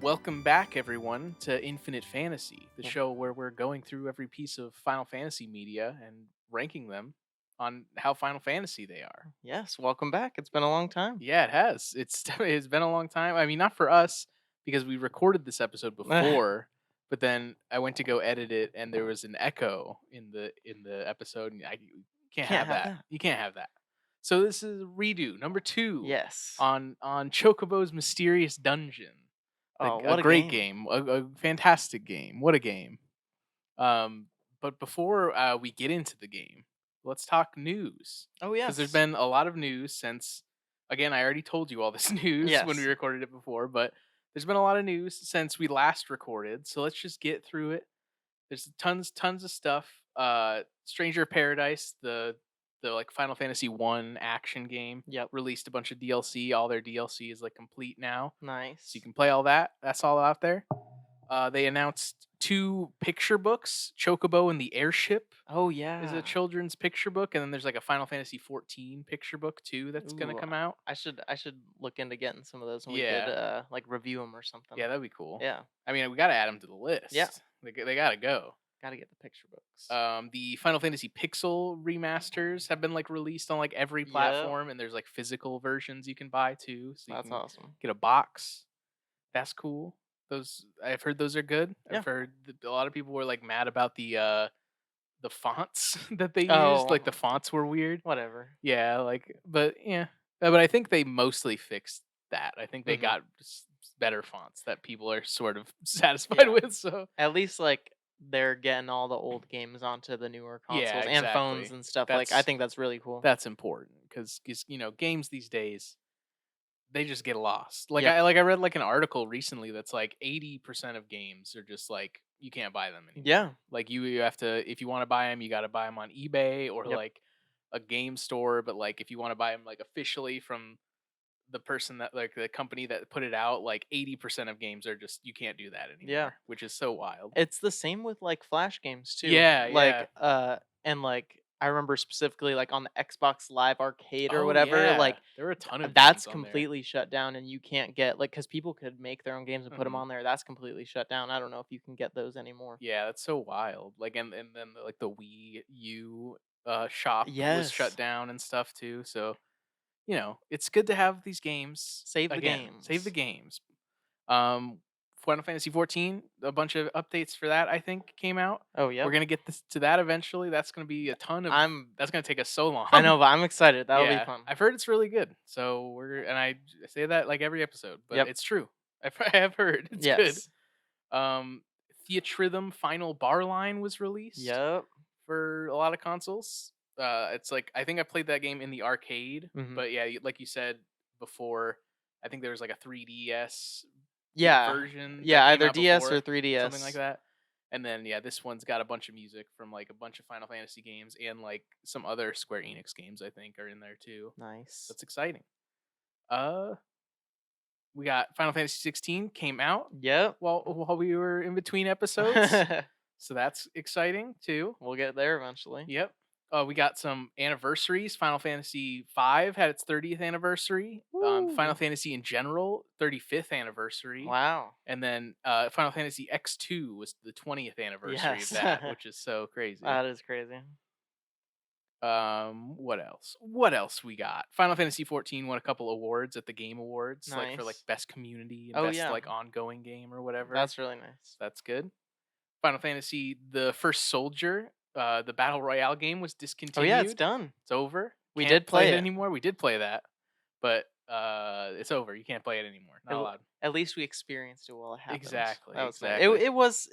Welcome back, everyone, to Infinite Fantasy, the show where we're going through every piece of Final Fantasy media and ranking them on how Final Fantasy they are. Yes, welcome back. It's been a long time. Yeah, it has. It's been a long time. I mean, not for us because we recorded this episode before, but then I went to go edit it, and there was an echo in the episode, and you can't Can't have have that. that. You can't have that. So this is redo number two Yes. on Chocobo's Mysterious Dungeon. Oh, A what a great game. game, a fantastic game. What a game! Um, but before we get into the game, let's talk news Oh, because there's yes. been a lot of news since. Again, I already told you all this news when we Yes. recorded it before, but there's been a lot of news since we last recorded. So let's just get through it. There's tons of stuff. Stranger of Paradise, the like Final Fantasy 1 action game, Yep. released a bunch of DLC. All their DLC is like complete now. So you Nice. can play all that. That's all out there. They announced two picture books. Chocobo and the Airship Oh, is a yeah. children's picture book, and then there's like a Final Fantasy 14 picture book too that's gonna Ooh, come out. I should look into getting some of those and we could Yeah, like review them or something. yeah, that'd be cool. Yeah. I mean, we gotta add them to the Yeah. list. They gotta go. Got to get the picture books. The Final Fantasy Pixel remasters have been like released on like every Yep. platform, and there's like physical versions you can buy too, so you That's can awesome. get a box. That's cool. Those I've heard those are good. I've Yeah. heard that a lot of people were like mad about the fonts that they used. Oh, Like the fonts were weird. whatever. Yeah, like but yeah, but I think they mostly fixed that. I think they Hmm. got better fonts that people are sort of satisfied Yeah. with. So At least like they're getting all the old games onto the newer yeah, consoles and phones exactly. and stuff. Like I That's think that's really cool. that's important because games these days they just get lost. Yep. I read like an article recently that's like 80% of games are just like you can't buy them Yeah. anymore. Like you have to if you want to buy them, you got to buy them on eBay or Yep. like a game store. But like if you want to buy them like officially from the person that like the company that put it out, like 80% of games are just you can't do that Yeah. anymore, which is so wild. It's the same with, like, Flash games too. Yeah, yeah. And, like, I remember specifically, like, on the Xbox Live Arcade or Oh whatever, yeah, like, there were a ton of games that's on there. completely shut down and you can't get like because people could make their own games and put them Mhm. on there, that's completely shut down. I don't know if you can get those anymore. Yeah, that's so wild. Like, and then like the Wii U shop was shut Yes. down and stuff too. So it's good to have these games Save the again. Save the games. games. Um, Final Fantasy 14, a bunch of updates for that I think came out. Oh, We're yep. gonna get this to that eventually. That's gonna be a ton of. I'm That's gonna take us so I long. know, but I'm excited. That'll be Yeah, fun. I've heard it's really good. So I say that like every episode, but Yep. it's true. I have heard it's good. Yes. Um, Theatrhythm Final Bar Line was released Yep. for a lot of consoles. It's like I think I played that game in the arcade, Mhm. but yeah, like you said before, I think there was like a 3DS Yeah. version Yeah, that came either out DS or before, something like 3DS. that. And then yeah, this one's got a bunch of music from like a bunch of Final Fantasy games and like some other Square Enix games I think are in there too. Nice. That's exciting. Uh, we got Final Fantasy 16 came out Yep. while we were in between episodes. So that's exciting too. We'll get there eventually. Yep. We got some anniversaries. Final Fantasy V had its 30th anniversary. Final Woo! Fantasy in general, 35th anniversary. Wow. And then Final Fantasy X2 was the 20th anniversary of Yes. that, which is so crazy. That is crazy. What else? What else we got? Final Fantasy 14 won a couple awards at the Game Awards, like for like Nice. best community and Oh, best yeah. like ongoing game or whatever. That's really nice. That's good. Final Fantasy, the first soldier, the battle royale game was Oh, yeah, it's discontinued. done. It's over. We Can't did play play it it. anymore. We did play that, but it's over. You can't play it anymore. At Not l allowed. At least we experienced it while it happened. Exactly. That was nice. It Exactly.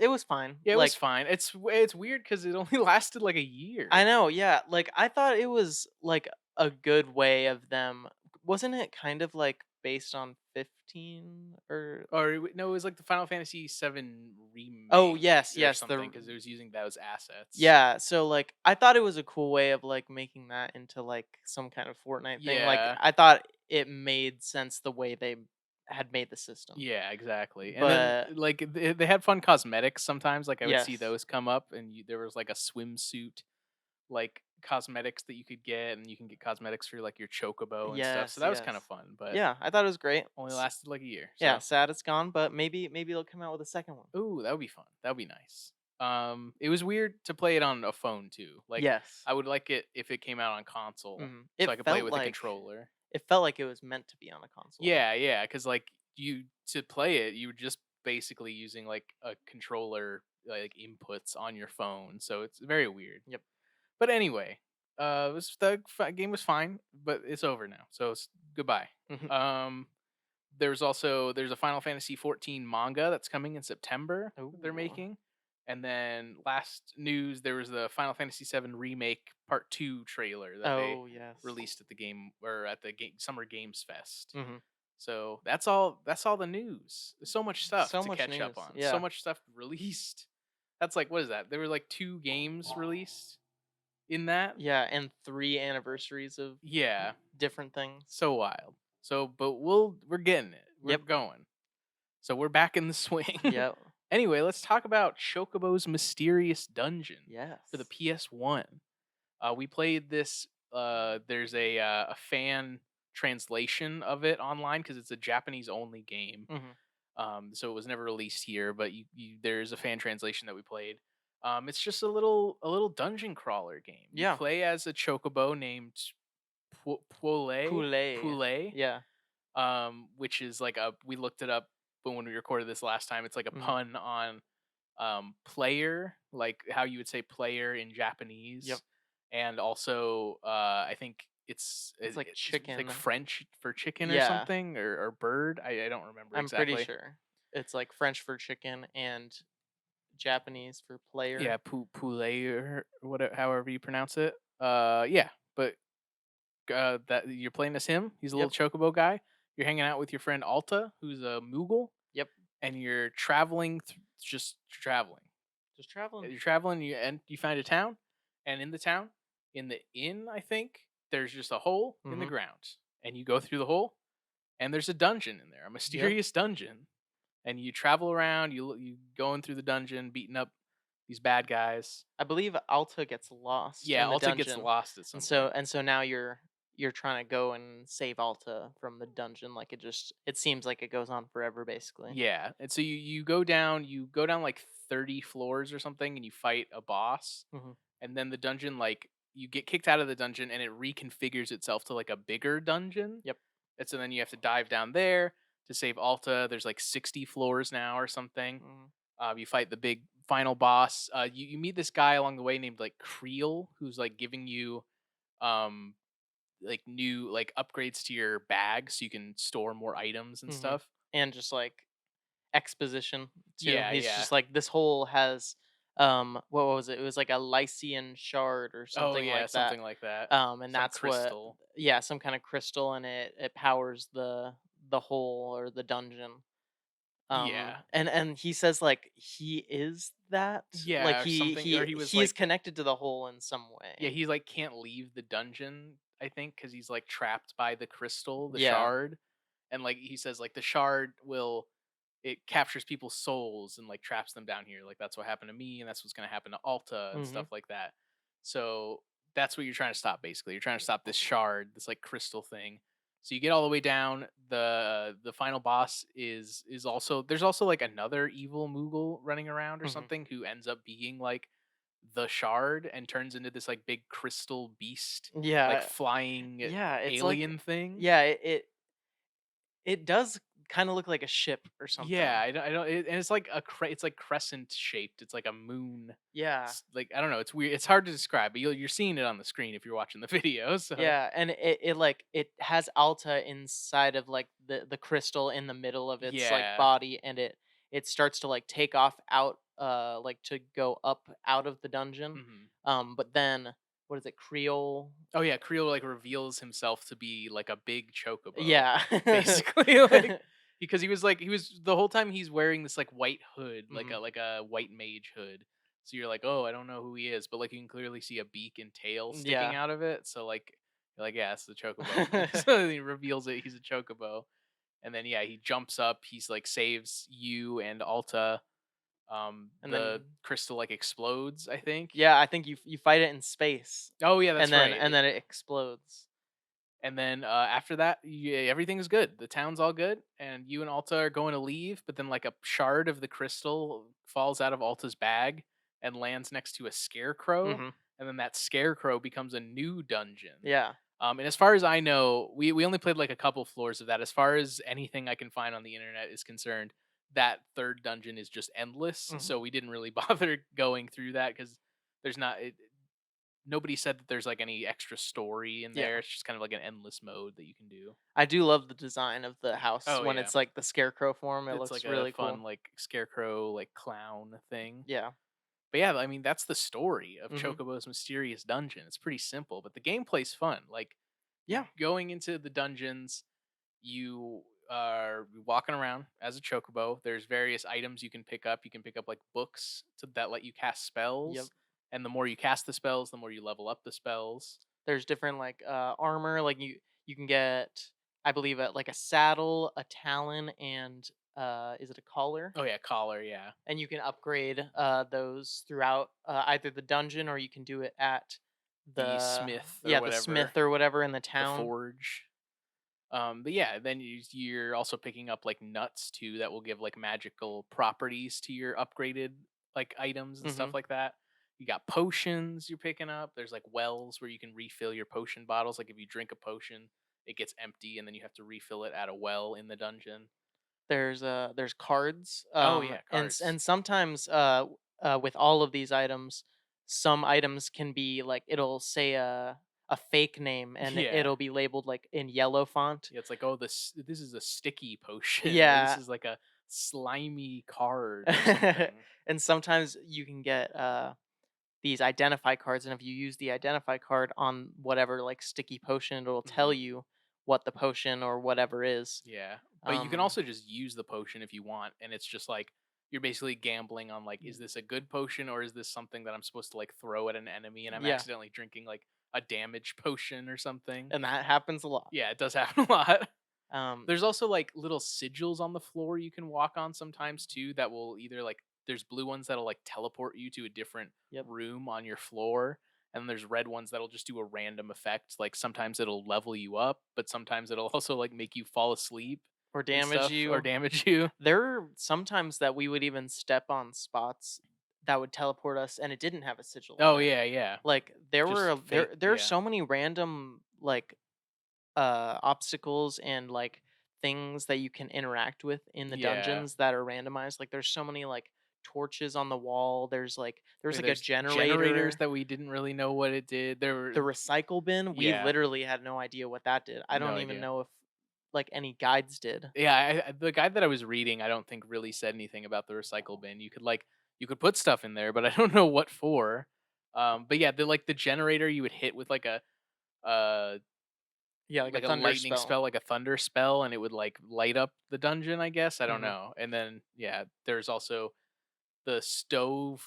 it was fine. Yeah, it was Like, fine. It's weird because it only lasted like a year. I know, yeah, like, I thought it was, like, a good way of them wasn't it kind of, like, based on 15 or Or no, it was like the Final Fantasy 7 Oh, remake yes, or yes, something because it was using those assets. yeah, so, like, I thought it was a cool way of, like, making that into, like, some kind of Fortnite thing, like, Yeah. I thought it made sense the way they had made the system. Yeah, exactly. And then But like they had fun cosmetics sometimes. Like I would see yes. those come up, and there was like a swimsuit like cosmetics that you could get, and you can get cosmetics for like your chocobo and stuff. So Yes, that was kind of yes. fun, but Yeah, I thought it was great. only lasted like a year. Yeah, So sad it's gone, but maybe they'll come out with a second one. ooh, that would be fun. That would be nice. It was weird to play it on a phone too. Like Yes. I would like it if it came out on console, Mhm. so I could play it with a controller. It felt like it was meant to be on a console. Yeah, yeah, because like you to play it, you were just basically using like a controller like inputs on your phone, so it's very weird. Yep. But anyway, game was fine, but it's over now, so it's goodbye. Mhm. Um, there's a Final Fantasy 14 manga that's coming in September that they're Ooh. making, and then last news there was the Final Fantasy 7 remake Part 2 trailer that they Oh, yes. released at the game or at the Summer Games Fest. Mhm. So that's all the news. There's so much stuff So to much catch up news. on. So Yeah. much stuff released. That's like what is that? There were like 2 games released in that. Yeah, and 3 anniversaries of Yeah, different things. so wild. So but we're getting it. We're Yep. going. So we're back in the swing. Yep. Anyway, let's talk about Chocobo's Mysterious Dungeon for the Yes. PS1. We played this. There's a fan translation of it online because it's a Japanese only game. Mhm. So it was never released here, but there's a fan translation that we played. It's just a little dungeon crawler game. You Yeah. play as a chocobo named Poulet. Poulet, Yeah. which is like a we looked it up when we recorded this last time. It's like a Mhm. pun on player, like how you would say player in Yep. Japanese, and also I think It's like it's like chicken. French for chicken or Yeah. something or bird. I don't remember I'm pretty exactly. sure. It's like French for chicken and Japanese for Yeah, player. poulet or whatever, however you pronounce it. Yeah, but that you're playing as him. He's a little Yep. chocobo guy. You're hanging out with your friend Alta, who's a Moogle, Yep. and you're traveling, just traveling. Just traveling. You're traveling, and you find a town, and in the town, in the inn, I think there's just a hole in the Mhm. ground, and you go through the hole, and there's a dungeon in there, a Yep. mysterious dungeon, and you travel around. You going through the dungeon, beating up these bad guys. I believe Alta gets lost Yeah, in the Alta gets dungeon. lost at And some so point. and so now you're trying to go and save Alta from the dungeon, like, it seems like it goes on forever, basically. Yeah, and so you go down like 30 floors or something, and you fight a boss, Mhm. and then the dungeon like you get kicked out of the dungeon, and it reconfigures itself to like a bigger dungeon, Yep. and so then you have to dive down there to save Alta. There's like 60 floors now or something. Mhm. You fight the big final boss. You meet this guy along the way named like Creel, who's like giving you um like new like upgrades to your bag so you can store more items and Mhm. stuff. And just, like, exposition too. Yeah, He's yeah. just like, "This hole has," what was it? It was like a Lycian shard or Oh something yeah, like that. something like that. And Some that's what, crystal. yeah, some kind of crystal, and it powers the hole or the dungeon. Yeah. And he says, like, he is that? Like, Yeah, or he something or he he was he is like connected to the hole in some yeah, way. he like can't leave the dungeon, I think, cuz he's like trapped by the crystal, the Yeah. shard. And like he says like the shard will it captures people's souls and like traps them down here. Like that's what happened to me and that's what's going to happen to Alta and Mhm. stuff like that. So that's what you're trying to stop basically. You're trying to stop this shard, this like crystal thing. So you get all the way down. The final boss is also there's also like another evil Moogle running around or Mhm. something who ends up being like the shard and turns into this like big crystal beast, like Yeah. flying Yeah, it's like, alien thing. yeah, it does kinda look like a ship or Yeah, something. I don't and it's like it's like crescent shaped. It's like a moon. Yeah. Like I don't know. It's weird. It's hard to describe, but you're seeing it on the screen if you're watching the video. So Yeah, and it has Alta inside of, like, the crystal in the middle of its, like, yeah. body, and it starts to, like, take off out, like, to go up out of the dungeon. Hmm. But then what is it? Creole? Oh yeah, Creel like reveals himself to be like a big chocobo, Yeah. basically. Like because he was the whole time he's wearing this like white hood, Mhm. like a white mage hood. So you're like, oh, I don't know who he is, but like you can clearly see a beak and tail sticking Yeah. out of it. So like you're like, yeah, it's the chocobo. So he reveals it. He's a chocobo, and then yeah, he jumps up. He's like saves you and Alta, And The then crystal like explodes, I think. yeah, I think you fight it in space, Oh yeah, that's right. and then it explodes. And then after that, yeah, everything's good. The town's all good, and you and Alta are going to leave. But then, like a shard of the crystal falls out of Alta's bag and lands next to a scarecrow, Mhm. and then that scarecrow becomes a new dungeon. Yeah. And as far as I know, we only played like a couple floors of that. As far as anything I can find on the internet is concerned, that third dungeon is just endless. Mhm. So we didn't really bother going through that because there's not. Nobody said that there's like any extra story in Yeah. there. It's just kind of like an endless mode that you can do. I do love the design of the house Oh when yeah, it's like the scarecrow form. It it's like looks a really fun cool. like scarecrow like clown thing. Yeah. But yeah, I mean that's the story of Mhm. Chocobo's Mysterious Dungeon. It's pretty simple, but the gameplay's fun. Like Yeah. going into the dungeons, you are walking around as a chocobo. There's various items you can pick up. You can pick up like books that let you cast Yep. spells, and the more you cast the spells, the more you level up the spells. There's different like armor. Like you can get, I believe, like a saddle, a talon, and is it a collar? Oh yeah, collar, yeah, And you can upgrade those throughout either the dungeon, or you can do it at the the smith or yeah, the whatever, smith or whatever in the the town. forge. But yeah, then you're also picking up like nuts too that will give like magical properties to your upgraded like items and stuff Mhm. like that. You got potions you're picking up. There's like wells where you can refill your potion bottles. Like if you drink a potion, it gets empty and then you have to refill it at a well in the dungeon. There's cards, Oh yeah, and cards. sometimes with all of these items, some items can be like it'll say a fake name and Yeah. it'll be labeled like in yellow font. Yeah, it's like, oh, this is a sticky potion, or this Yeah. is like a slimy card or something. And sometimes you can get these identify cards, and if you use the identify card on whatever like sticky potion, it'll tell Hmm. you what the potion or whatever is. Yeah, but you can Um also just use the potion if you want, and it's just like you're basically gambling on like, is this a good potion or is this something that I'm supposed to like throw at an enemy, and I'm yeah, accidentally drinking like a damage potion or something. and that happens a lot. Yeah, it does happen a lot. Um There's also like little sigils on the floor you can walk on sometimes too that will either like there's blue ones that'll like teleport you to a different yep. room on your floor, and there's red ones that'll just do a random effect. Like sometimes it'll level you up, but sometimes it'll also like make you fall asleep Or and damage stuff or you. damage you. There are sometimes that we would even step on spots that would teleport us and it didn't have a sigil on Oh it. yeah, yeah. Like there were Just fake, there are yeah. so many random like obstacles and like things that you can interact with in the Yeah. dungeons that are randomized. Like there's so many like torches on the wall. There's Yeah, like a there's generators generator. that we didn't really know what it did. There were The recycle bin, we yeah. literally had no idea what that did. I No don't even idea. know if like any guides did. Yeah, the guide that I was reading, I don't think really said anything about the recycle bin. You could put stuff in there, but I don't know what for. But yeah, the generator you would hit with uh Yeah, like a like a thunder lightning spell. spell, like a thunder spell, and it would like light up the dungeon. I guess I don't Hmm. know. And then yeah, there's also the stove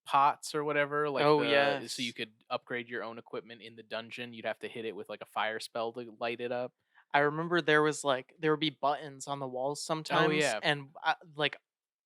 pots or whatever, like Oh the so you yes. could upgrade your own equipment in the dungeon. You'd have to hit it with like a fire spell to light it up. I remember there was like there would be buttons on the walls Oh sometimes, yeah, and like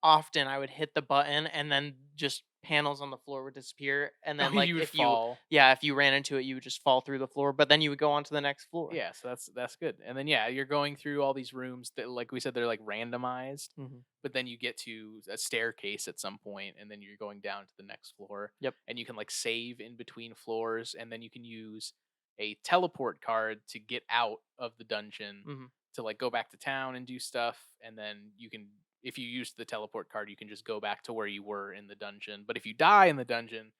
often I would hit the button, and then just panels on the floor would disappear. And oh then like you would if you fall. yeah if you ran into it, you would just fall through the floor. But then you would go on to the next floor. Yeah, so that's good. And then yeah, you're going through all these rooms that like we said they're like randomized, Hmm. but then you get to a staircase at some point and then you're going down to the next floor Yep. and you can like save in between floors and then you can use a teleport card to get out of the dungeon Hmm. to like go back to town and do stuff, and then you can if you use the teleport card you can just go back to where you were in the dungeon. But if you die in the dungeon,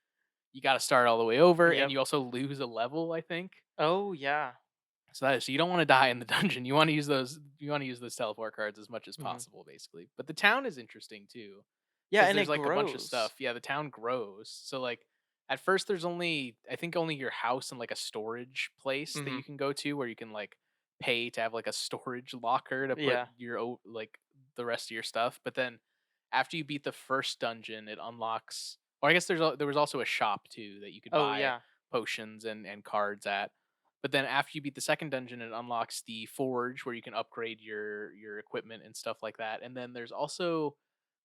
you got to start all the way over and Yep. you also lose a level, I think. Oh yeah. So you don't want to die in the dungeon. You want to use those teleport cards as much as Hmm. possible, basically. But the town is interesting too, Yeah, because and there's it like a bunch of grows. stuff. Yeah, the town grows. So like at first there's only I think only your house and like a storage place that Hmm. you can go to where you can like pay to have like a storage locker to put Yeah. like the rest of your stuff. But then after you beat the first dungeon, it unlocks. Or I guess there was also a shop too that you could Oh buy yeah. potions and cards at. But then after you beat the second dungeon, it unlocks the forge where you can upgrade your equipment and stuff like that. And then there's also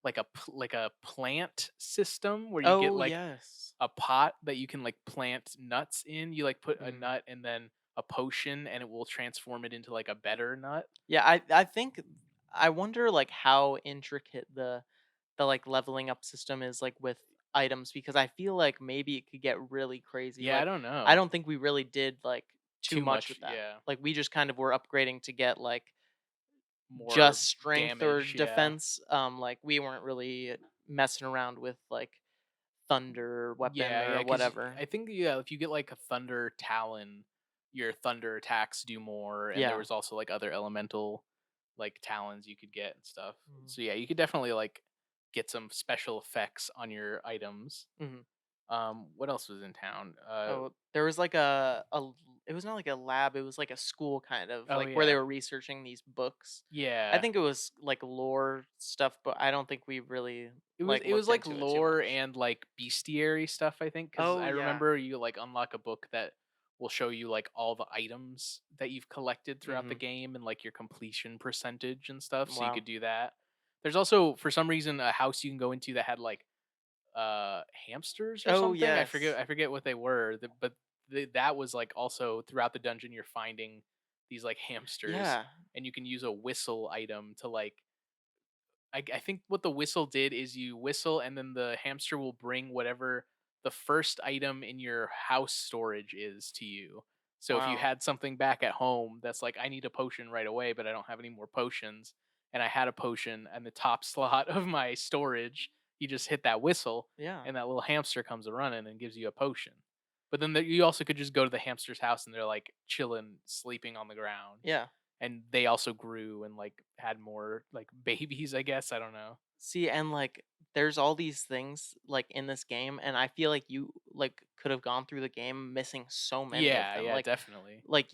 like a plant system where you get Oh, like yes. a pot that you can like plant nuts in. You like put a Mhm. nut and then a potion and it will transform it into like a better nut. Yeah, I think I wonder, like, how intricate the, like, leveling up system is, like, with items because I feel like maybe it could get really crazy, Yeah, I like, don't I know. don't think we really did, like, too Too much much, with that. yeah. Like, we just kind of were upgrading to get, like, More just strength or damage, yeah. defense, like, we weren't really messing around with, like, thunder weapon Yeah, or yeah, because whatever. I think, yeah, if you get, like, a Thunder Talon, your thunder attacks do more, and there Yeah. was also, like, other elemental, like, talons you could get and stuff. Mhm. So, yeah, you could definitely, like, get some special effects on your items. Mhm. What else was in town? Oh, there was like it was not like a lab, it was like a school kind of Oh, like where they yeah. were researching these books. I Yeah. think it was like lore stuff, but I don't think we really like It was, looked like, into it too lore much. and, like, bestiary stuff, I think, because Oh I yeah. remember you, like, unlock a book that will show you, like, all the items that you've collected throughout the Mhm. game and, like, your completion percentage and stuff, so you Wow. could do that. There's also, for some reason, a house you can go into that had, like, hamsters or Oh something? yes. I forget what they were, but that was, like, also throughout the dungeon, you're finding these, like, hamsters, Yeah. and you can use a whistle item to, like, I think what the whistle did is you whistle and then the hamster will bring whatever the first item in your house storage is to you. So if you Wow. had something back at home that's like, I need a potion right away, but I don't have any more potions, and I had a potion and the top slot of my storage, you just hit that whistle Yeah. and that little hamster comes a running and gives you a potion. But then you also could just go to the hamster's house and they're like chilling, sleeping on the ground, Yeah. and they also grew and like had more like babies, I guess. I don't know. See, and like there's all these things like in this game and I feel like you like could have gone through the game missing so many of Yeah, them. yeah, definitely. Like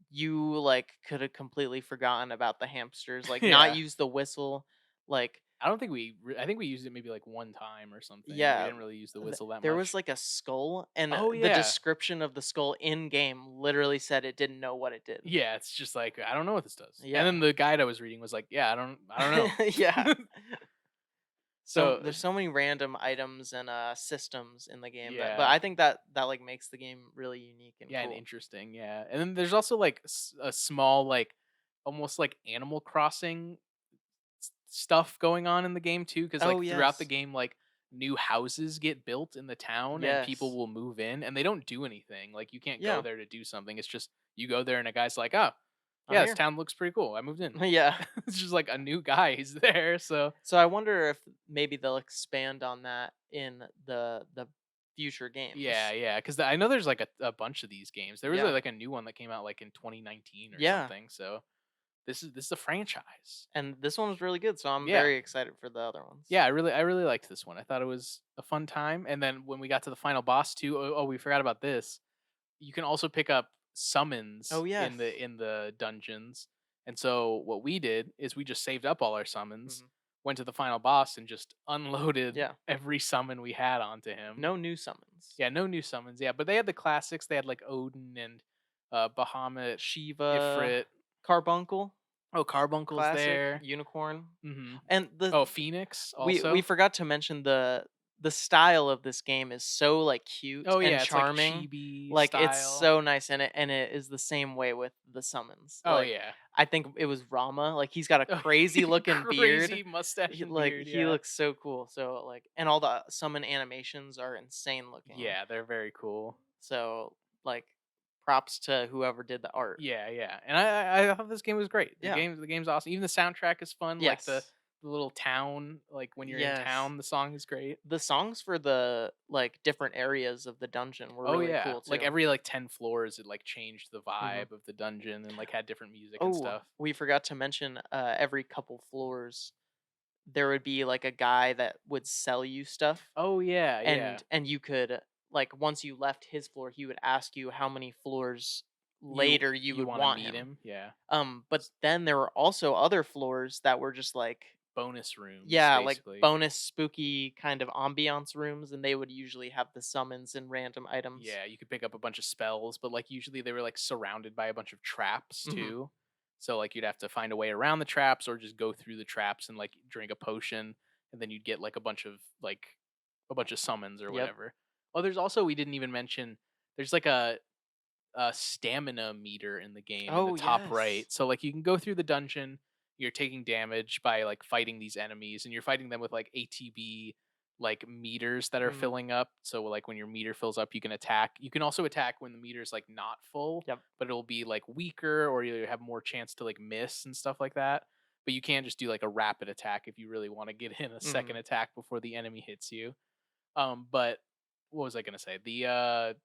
you, like, could have completely forgotten about the hamsters, like, not Yeah. use the whistle, like I don't think I think we used it maybe like one time or something. We yeah, didn't really use the whistle that there was, much. like, a skull, and Oh the yeah. description of the skull in game literally said it didn't know what it did. Yeah, it's just like, I don't know what this does. And Yeah. then the guide I was reading was like, yeah, I don't Yeah. know. So There's so many random items and, systems in the game that but yeah. I think that, like, makes the game really unique and Yeah, and cool. interesting. Yeah. And then there's also like a small like almost like Animal Crossing stuff going on in the game too, because Oh, like throughout the yes. game, like new houses get built in the town and people Yes. will move in and they don't do anything. Like you can't go Yeah. there to do something. It's just you go there and a guy's like, oh I'm yeah, this here. town looks pretty cool, I moved in. Yeah. It's just like a new guy, he's there. So So I wonder if maybe they'll expand on that in the future yeah, games. yeah, because I know there's like a bunch of these games. There was Yeah. like a new one that came out like in 2019 or Yeah. something. So this is a franchise. And this one was really good, so I'm Yeah. very excited for the other ones. Yeah, I really liked this one. I thought it was a fun time. And then when we got to the final boss too, we forgot about this. You can also pick up Oh summons yes. in the dungeons. And so what we did is we just saved up all our summons, Mhm. went to the final boss and just unloaded Yeah. every summon we had onto him. No new summons. Yeah, no new summons. Yeah, but they had the classics. They had like Odin and Bahamut, Shiva, Ifrit. Carbuncle, Oh, Carbuncle's classic, there. unicorn. Hmm. And Oh, Phoenix we also. forgot to mention the style of this game is so like cute Oh and yeah, it's like charming. chibi Like it's style. so nice in it and it is the same way with the summons. Oh Like yeah. I think it was Rama, like he's got a Oh, crazy looking beard. crazy mustache and Like beard, he yeah. looks so cool. So like and all the summon animations are insane looking. Yeah, they're very cool. So like props to whoever did the art. Yeah, yeah. And I thought this game was great. Yeah. The game's awesome. Even the soundtrack is fun, like Yes. the little town, like when you're in Yes. town, the song is great. The songs for the like different areas of the dungeon were Oh really yeah. cool Like too. every like 10 floors it like changed the Mhm. vibe of the dungeon and like had different music and Oh, stuff. we forgot to mention every couple floors there would be like a guy that would sell you stuff Oh yeah, yeah. and you could like once you left his floor he would ask you how many floors You later you you would want to want meet him. him? Yeah. But then there were also other floors that were just like Bonus rooms yeah, like basically. bonus spooky kind of ambiance rooms and they would usually have the summons and random items. Yeah, you could pick up a bunch of spells, but like usually they were like surrounded by a bunch of traps Mhm. too. So like you'd have to find a way around the traps or just go through the traps and like drink a potion. and then you'd get like a bunch of summons or Yep. whatever. Oh, there's also we didn't even mention there's like a stamina meter in the game in the Oh, top right. yes. So like you can go through the dungeon, you're taking damage by like fighting these enemies, and you're fighting them with like ATB like meters that are Mhm. filling up. So like when your meter fills up, you can attack. You can also attack when the meter's like not full, Yep. but it'll be like weaker or you have more chance to like miss and stuff like that. But you can't just do like a rapid attack if you really want to get in a second Mhm. attack before the enemy hits you. But what was I gonna say? The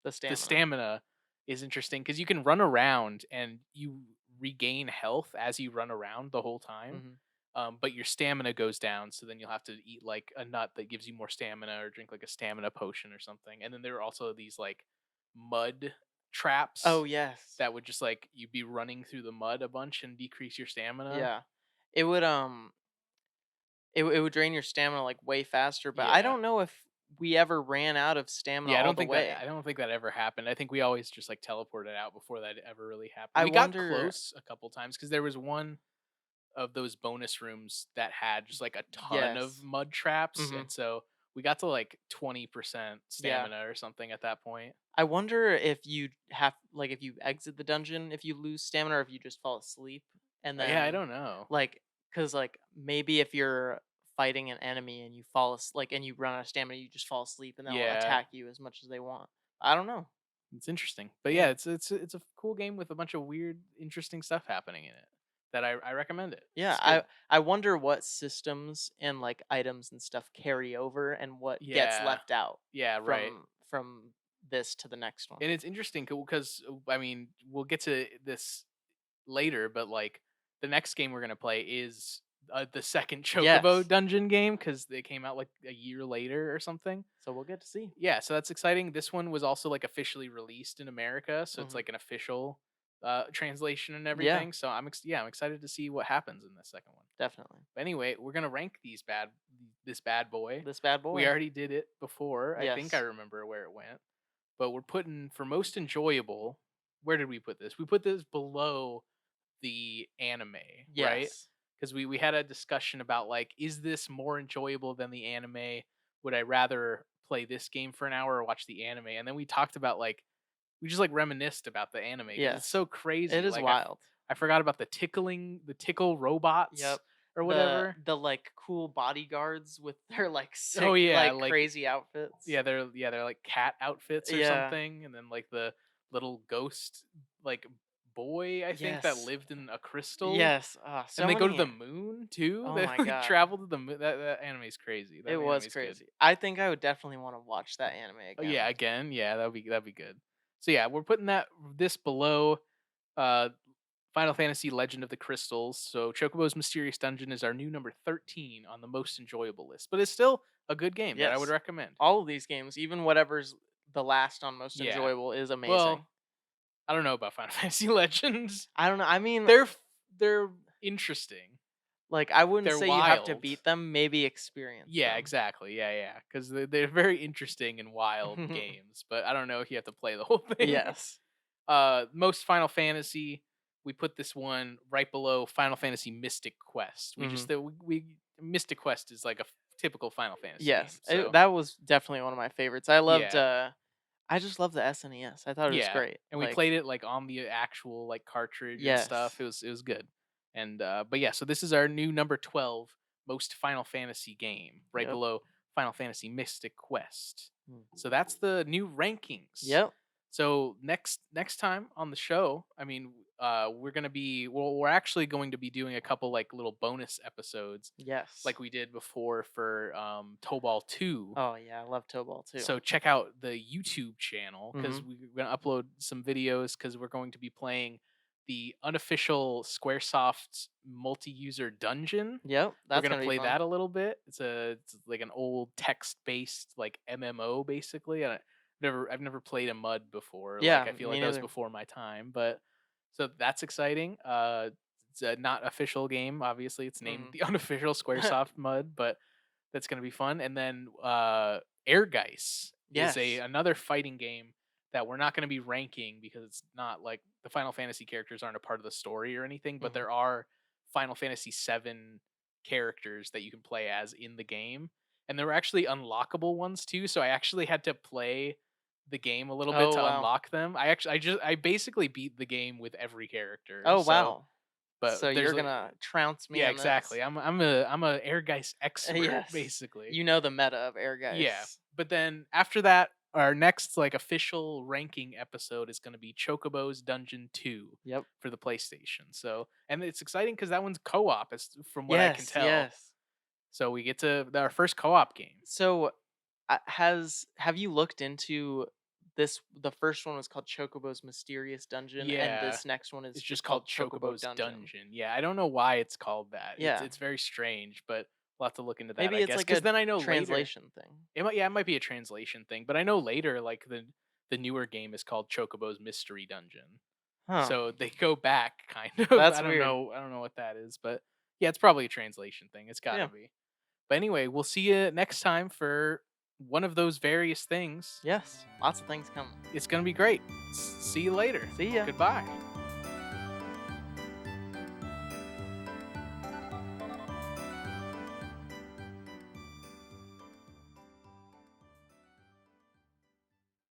The stamina. stamina is interesting because you can run around and you regain health as you run around the whole time. Mhm. But your stamina goes down, so then you'll have to eat like a nut that gives you more stamina or drink like a stamina potion or something. And then there are also these like mud Oh, traps yes. that would just like you'd be running through the mud a bunch and decrease your stamina. Yeah. It would, it would drain your stamina, like, way faster, but I Yeah. don't know if we ever ran out of stamina Yeah, all the way. I don't think that ever happened. I think we always just like teleported out before that ever really happened. I We got wonder. close a couple times because there was one of those bonus rooms that had just like a ton of Yes. mud traps, Mhm. and so we got to like 20% Yeah. stamina or something at that point. I wonder if you have like, if you exit the dungeon, if you lose stamina or if you just fall asleep, and Yeah, I then, don't know. like, because like, maybe if you're fighting an enemy and you and you run out of stamina, you just fall asleep and they'll Yeah, attack you as much as they want. I don't know. it's interesting. But yeah, Yeah. it's a cool game with a bunch of weird, interesting stuff happening in it. That I recommend it. Yeah, It's good. I wonder what systems and, like, items and stuff carry over and what gets Yeah, left out yeah, right. from this to the next one. And it's interesting because I mean, we'll get to this later, but like the next game we're gonna play is the second Chocobo Yes. dungeon game because they came out like a year later or something. So we'll get to see. Yeah, so that's exciting. This one was also like officially released in America, so it's Mhm. like an official translation and Yeah, everything. So yeah, I'm excited to see what happens in the second one. definitely. But anyway, we're gonna rank this bad boy. This bad We boy. already did it before. I think I Yes. remember where it went, but we're putting for most enjoyable. Where did we put this? We put this below the anime, right? Yes. Because we had a discussion about like, is this more enjoyable than the anime? Would I rather play this game for an hour or watch the anime? And then we talked about like we just like reminisced about the anime because it's Yes. so It crazy. is Like wild. I forgot about the tickle robots Yep. or The whatever. the, like, cool bodyguards with their, like, Oh sick, yeah, like, like crazy outfits. they're like cat outfits or Yeah. something, and then like the little ghost like boy I think that Yes. lived in a crystal. Yes. And So they go to many. the moon too? Oh They, my like, god. travel to the moon. That anime's crazy. It That was anime's good. crazy. I think I would definitely wanna watch that anime Oh, yeah, again. again, yeah, that'd be good. So, yeah, we're putting this below, uh, Final Fantasy: Legend of the Crystals. So, Chocobo's Mysterious Dungeon is our new number 13 on the most enjoyable list, but it's still a good game that I would Yes. recommend. All of these games, even whatever's the last on most Yeah. enjoyable is Well, amazing. I don't know about Final Fantasy Legends. I don't know, I mean, They're f they're interesting. like, I wouldn't They're say you have to wild. beat them, maybe experience Yeah, them. exactly. Yeah, yeah, because they're very interesting and wild games, but I don't know if you have to play the whole thing. Yes. Most Final Fantasy, we put this one right below Final Fantasy Mystic Quest. We Mhm. just we Mystic Quest is like a typical Final Fantasy game. Yes, So that was definitely one of my favorites. yeah, I just love the SNES. I thought it was yeah, great. and we Like, played it like on the actual like cartridge and stuff. yes. It was good. And but yeah, so this is our new number 12 most Final Fantasy game, right Yep. below Final Fantasy Mystic Quest. Mm. So that's the new rankings. Yep. So next time on the show, I mean, we're actually going to be doing a couple like little bonus episodes Yes. like we did before for Tobal 2. Oh, yeah, I love Tobal too. So check out the YouTube channel because Mhm. we're going to upload some videos because we're going to be playing the unofficial Squaresoft multi-user dungeon. Yep, We're that's gonna gonna be play fun. that a little bit. It's like an old text-based like MMO basically. I've never played a mud before. Like Yeah, I feel me like that was neither. before my time, but so that's exciting. It's a not official game. Obviously, it's named Mhm. the unofficial SquareSoft Mud, but that's gonna be fun. And then Airgeist is a Yes. another fighting game that we're not gonna be ranking because it's not like the Final Fantasy characters aren't a part of the story or anything, but Mhm. there are Final Fantasy VII characters that you can play as in the game, and there were actually unlockable ones too. So I actually had to play the game a little bit Oh, to wow. unlock them. I basically beat the game with every character. Oh, So, wow. So but there's you're like, gonna trounce me yeah, in exactly. this. I'm a Airgeist expert Yes. basically. You know the meta of Yeah, Ehrgeiz. but then after that, our next like official ranking episode is going to be Chocobo's Dungeon 2 Yep. for the PlayStation. So, and it's exciting because that one's co-op, as from what I can Yes, tell. yes. So we get to our first co-op game. So, have you looked into this? The first one was called Chocobo's Mysterious Dungeon, and Yeah, this next one is it's just just called called Chocobo Chocobo's Dungeon. Dungeon. Yeah, I don't know why it's called that. It's Yeah. it's very strange, but we'll have to look into that, Maybe I it's guess. like Because a then I know later translation thing. it might be a translation thing, but I know later like the newer game is called Chocobo's Mystery Dungeon. Huh. So they go back kind of. That's weird. I don't know what that is, but yeah, it's probably a translation thing. It's got to Yeah. be. But anyway, we'll see you next time for one of those various things. Yes. Lots of things coming. It's going to be great. See you later. See ya. Goodbye.